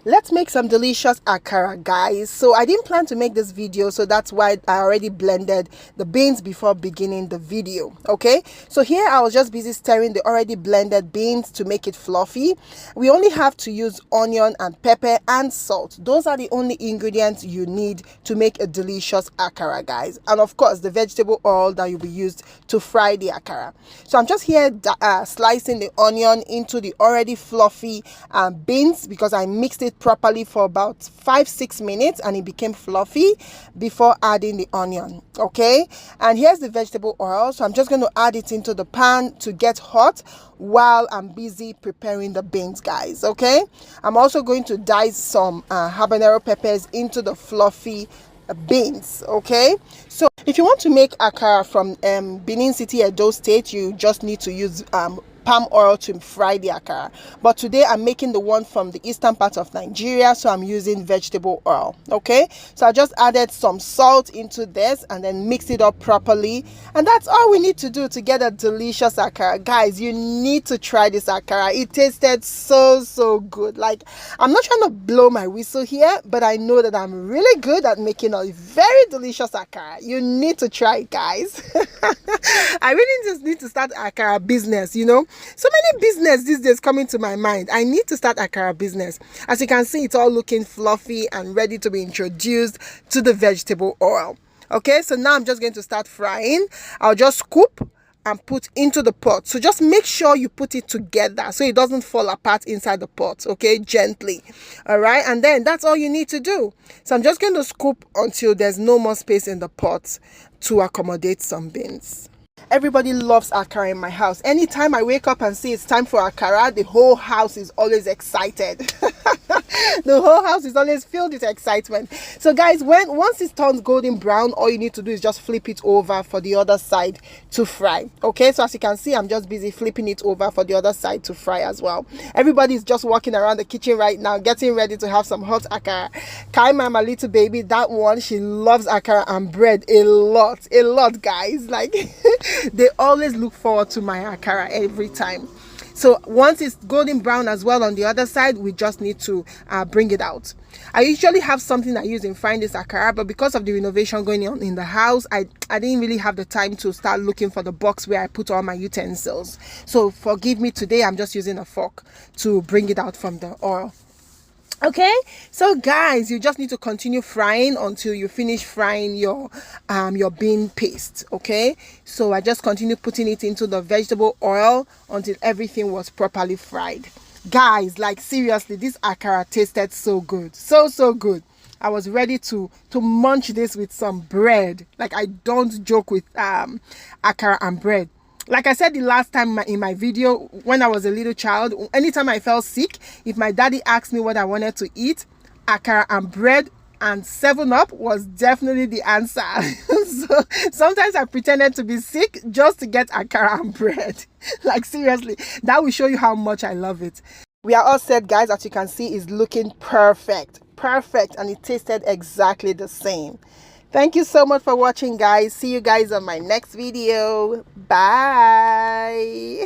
Let's make some delicious akara, guys. So I didn't plan to make this video, so that's why I already blended the beans before beginning the video. Okay, so here I was just busy stirring the already blended beans to make it fluffy. We only have to use onion and pepper and salt. Those are the only ingredients you need to make a delicious akara, guys. And of course the vegetable oil that will be used to fry the akara. So I'm just here slicing the onion into the already fluffy beans, because I mixed it properly for about 5-6 minutes and it became fluffy before adding the onion. Okay, and here's the vegetable oil, so I'm just going to add it into the pan to get hot while I'm busy preparing the beans, guys. Okay, I'm also going to dice some habanero peppers into the fluffy beans. Okay, so if you want to make akara from Benin City, Edo State, you just need to use palm oil to fry the akara, but today I'm making the one from the eastern part of Nigeria, so I'm using vegetable oil. Okay, so I just added some salt into this and then mix it up properly, and that's all we need to do to get a delicious akara. Guys, you need to try this akara. It tasted so good. Like, I'm not trying to blow my whistle here, but I know that I'm really good at making a very delicious akara. You need to try it, guys. I really just need to start akara business, you know. So many business these days coming to my mind. I need to start akara business. As you can see, it's all looking fluffy and ready to be introduced to the vegetable oil. Okay, so now I'm just going to start frying. I'll just scoop and put into the pot. So just make sure you put it together so it doesn't fall apart inside the pot. Okay, gently. All right, and then that's all you need to do. So I'm just going to scoop until there's no more space in the pot to accommodate some beans. Everybody loves akara in my house. Anytime I wake up and see it's time for akara, the whole house is always excited. The whole house is always filled with excitement. So guys, once it turns golden brown, all you need to do is just flip it over for the other side to fry. Okay, so as you can see, I'm just busy flipping it over for the other side to fry as well. Everybody's just walking around the kitchen right now getting ready to have some hot akara. Kaima, my little baby, that one, she loves akara and bread a lot, guys. Like they always look forward to my akara every time. So once it's golden brown as well on the other side, we just need to bring it out. I usually have something I use in frying this akara, but because of the renovation going on in the house, I didn't really have the time to start looking for the box where I put all my utensils. So forgive me, today I'm just using a fork to bring it out from the oil. Okay, so guys, you just need to continue frying until you finish frying your bean paste. Okay, so I just continue putting it into the vegetable oil until everything was properly fried. Guys, like seriously, this akara tasted so good, so good. I was ready to munch this with some bread. Like, I don't joke with akara and bread. Like I said the last time in my video, when I was a little child, anytime I felt sick, if my daddy asked me what I wanted to eat, akara and bread and 7-Up was definitely the answer. So sometimes I pretended to be sick just to get akara and bread. Like seriously, that will show you how much I love it. We are all set, guys. As you can see, it's looking perfect, and it tasted exactly the same. Thank you so much for watching, guys. See you guys on my next video. Bye.